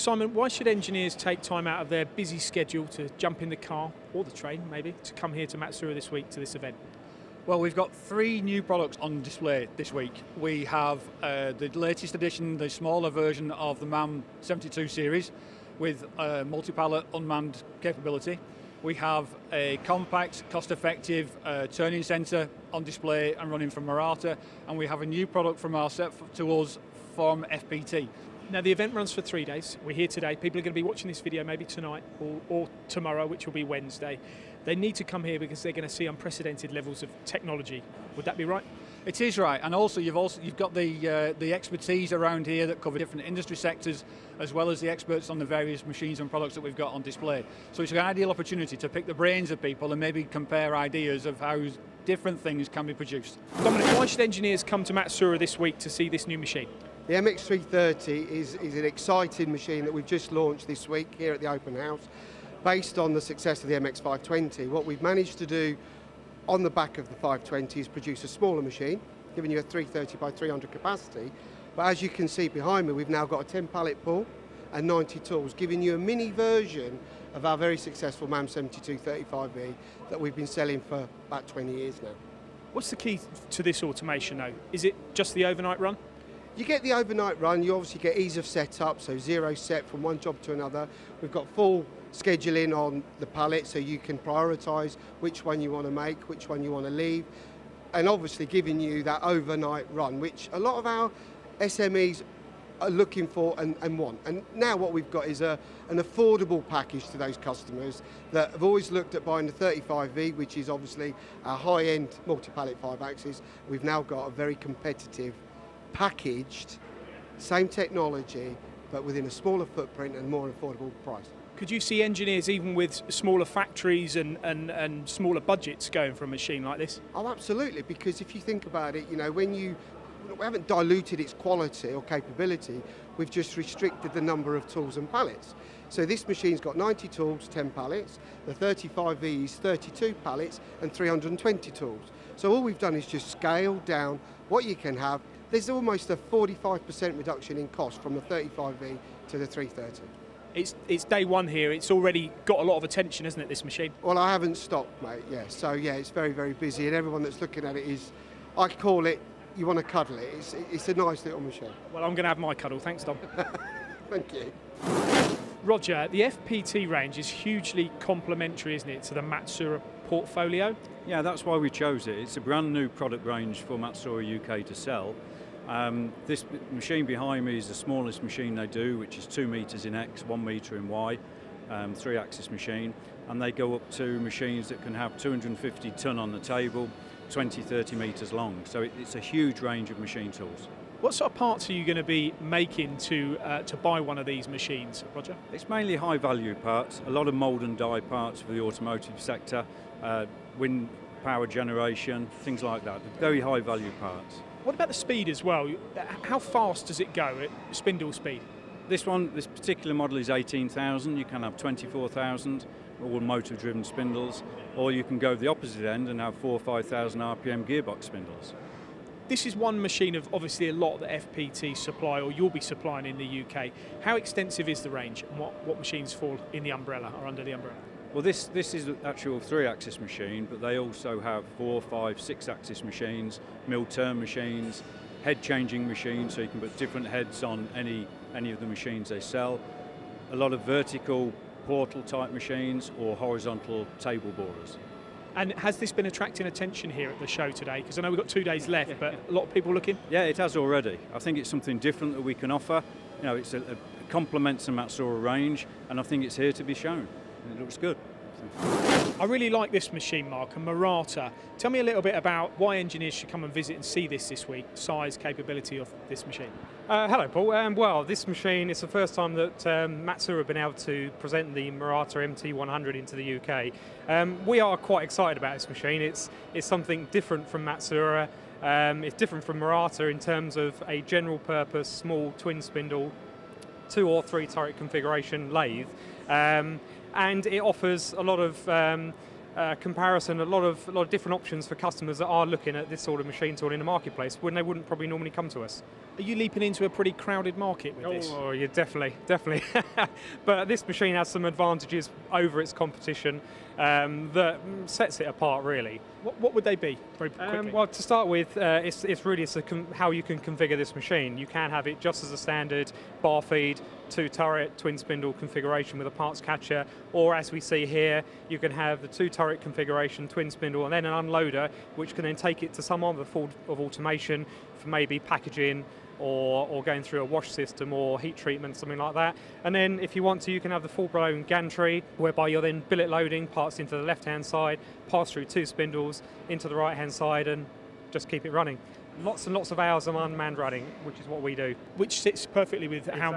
Simon, why should engineers take time out of their busy schedule to jump in the car, or the train maybe, to come here to Matsuura this week to this event? Well, we've got 3 new products on display this week. We have the latest edition, the smaller version of the MAM 72 series with multi-pallet unmanned capability. We have a compact, cost-effective turning centre on display and running from Matsuura, and we have a new product from our set to us from FPT. Now the event runs for 3 days. We're here today. People are going to be watching this video maybe tonight or tomorrow, which will be Wednesday. They need to come here because they're going to see unprecedented levels of technology. Would that be right? It is right, and also you've got the expertise around here that cover different industry sectors, as well as the experts on the various machines and products that we've got on display. So it's an ideal opportunity to pick the brains of people and maybe compare ideas of how different things can be produced. Dominic, why should engineers come to Matsuura this week to see this new machine? The MX330 is an exciting machine that we've just launched this week here at the open house. Based on the success of the MX520, what we've managed to do on the back of the 520 is produce a smaller machine, giving you a 330 by 300 capacity. But as you can see behind me, we've now got a 10 pallet pull and 90 tools, giving you a mini version of our very successful MAM 72 35E that we've been selling for about 20 years now. What's the key to this automation though? Is it just the overnight run? You get the overnight run, you obviously get ease of setup, so zero set from one job to another. We've got full scheduling on the pallet, so you can prioritise which one you want to make, which one you want to leave, and obviously giving you that overnight run, which a lot of our SMEs are looking for and want. And now what we've got is an affordable package to those customers that have always looked at buying the 35V, which is obviously our high-end multi-pallet 5-axis. We've now got a very competitive, packaged, same technology, but within a smaller footprint and more affordable price. Could you see engineers, even with smaller factories and smaller budgets, going for a machine like this? Oh, absolutely, because if you think about it, you know, we haven't diluted its quality or capability, we've just restricted the number of tools and pallets. So this machine's got 90 tools, 10 pallets, the 35V is 32 pallets and 320 tools. So all we've done is just scale down what you can have. There's almost a 45% reduction in cost from the 35V to the 330. It's day one here. It's already got a lot of attention, hasn't it, this machine? Well, I haven't stopped, mate, yeah. So, yeah, it's very, very busy, and everyone that's looking at it is, I call it, you want to cuddle it. It's a nice little machine. Well, I'm going to have my cuddle. Thanks, Dom. Thank you. Roger, the FPT range is hugely complementary, isn't it, to the Matsuura portfolio? Yeah, that's why we chose it. It's a brand new product range for Matsuura UK to sell. This machine behind me is the smallest machine they do, which is 2 metres in X, 1 metre in Y, 3-axis machine, and they go up to machines that can have 250 tonne on the table, 20, 30 metres long. So it's a huge range of machine tools. What sort of parts are you going to be making to buy one of these machines, Roger? It's mainly high value parts, a lot of mould and die parts for the automotive sector, wind power generation, things like that, very high value parts. What about the speed as well? How fast does it go at spindle speed? This particular model is 18,000, you can have 24,000, all motor-driven spindles, or you can go the opposite end and have 4,000 or 5,000 RPM gearbox spindles. This is one machine of obviously a lot that FPT supply, or you'll be supplying in the UK. How extensive is the range, and what machines fall in the umbrella, or under the umbrella? Well, this is an actual 3-axis machine, but they also have 4, 5, 6-axis machines, mill turn machines, head changing machines, so you can put different heads on any of the machines they sell. A lot of vertical portal type machines or horizontal table borers. And has this been attracting attention here at the show today? Because I know we've got 2 days left, but a lot of people looking? Yeah, it has already. I think it's something different that we can offer. You know, it complements the Matsuura range, and I think it's here to be shown. It looks good. I really like this machine, Mark, and Matsuura. Tell me a little bit about why engineers should come and visit and see this week, size, capability of this machine. Hello, Paul. Well, this machine, it's the first time that Matsuura have been able to present the Matsuura MT100 into the UK. We are quite excited about this machine. It's something different from Matsuura. It's different from Matsuura in terms of a general purpose, small twin spindle, 2 or 3 turret configuration lathe. And it offers a lot of comparison, a lot of different options for customers that are looking at this sort of machine tool in the marketplace when they wouldn't probably normally come to us. Are you leaping into a pretty crowded market with this? Oh, yeah, definitely. But this machine has some advantages over its competition that sets it apart, really. What would they be, very quickly? Well, to start with, it's really how you can configure this machine. You can have it just as a standard bar feed, 2-turret, twin spindle configuration with a parts catcher, or as we see here, you can have the 2-turret configuration, twin spindle, and then an unloader, which can then take it to some other form of automation for maybe packaging, or going through a wash system or heat treatment, something like that. And then if you want to, you can have the full-blown gantry, whereby you're then billet loading parts into the left-hand side, pass through 2 spindles into the right-hand side, and just keep it running. Lots and lots of hours of unmanned running, which is what we do. Which sits perfectly with how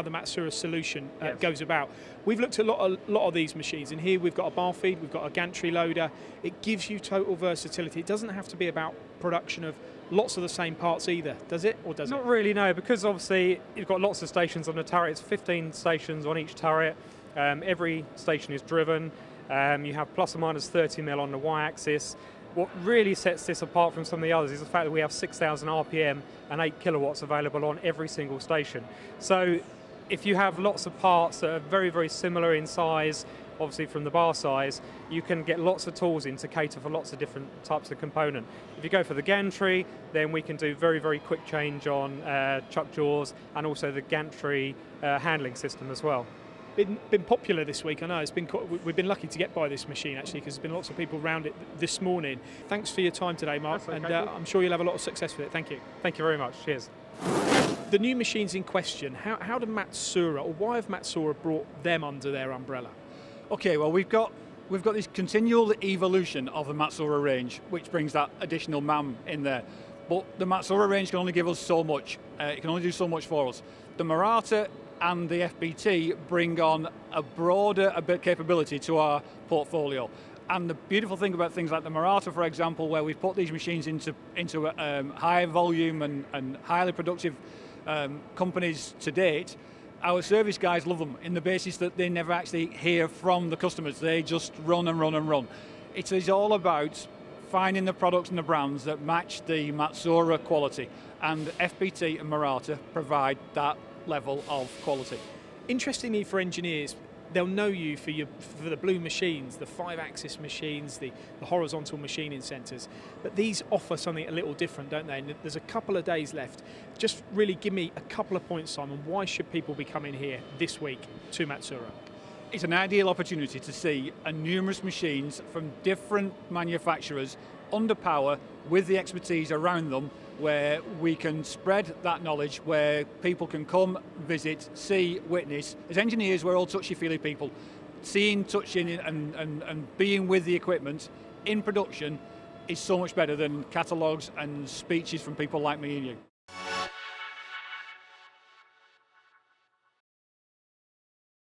the Matsuura solution goes about. We've looked at a lot of these machines, and here we've got a bar feed, we've got a gantry loader. It gives you total versatility. It doesn't have to be about production of lots of the same parts either, does it? Or does it? Not really, no, because obviously you've got lots of stations on the turret. It's 15 stations on each turret. Every station is driven. You have plus or minus 30 mil on the y-axis. What really sets this apart from some of the others is the fact that we have 6,000 RPM and 8 kilowatts available on every single station. So if you have lots of parts that are very, very similar in size, obviously from the bar size, you can get lots of tools in to cater for lots of different types of component. If you go for the gantry, then we can do very, very quick change on chuck jaws and also the gantry handling system as well. Been popular this week, I know. We've been lucky to get by this machine actually, because there's been lots of people around it this morning. Thanks for your time today, Mark, okay, and I'm sure you'll have a lot of success with it. Thank you. Thank you very much. Cheers. The new machines in question, how do Matsuura, or why have Matsuura brought them under their umbrella? Okay, well we've got this continual evolution of the Matsuura range, which brings that additional MAM in there. But the Matsuura range can only give us so much. It can only do so much for us. The Murata and the FBT bring on a broader capability to our portfolio. And the beautiful thing about things like the Murata, for example, where we've put these machines into high volume and highly productive companies to date, our service guys love them in the basis that they never actually hear from the customers. They just run and run and run. It is all about finding the products and the brands that match the Matsuura quality, and FBT and Murata provide that level of quality. Interestingly for engineers, they'll know you for the blue machines, the 5-axis machines, the horizontal machining centres, but these offer something a little different, don't they? And there's a couple of days left. Just really give me a couple of points, Simon. Why should people be coming here this week to Matsuura? It's an ideal opportunity to see numerous machines from different manufacturers under power with the expertise around them, where we can spread that knowledge, where people can come, visit, see, witness. As engineers, we're all touchy-feely people. Seeing, touching, and being with the equipment in production is so much better than catalogues and speeches from people like me and you.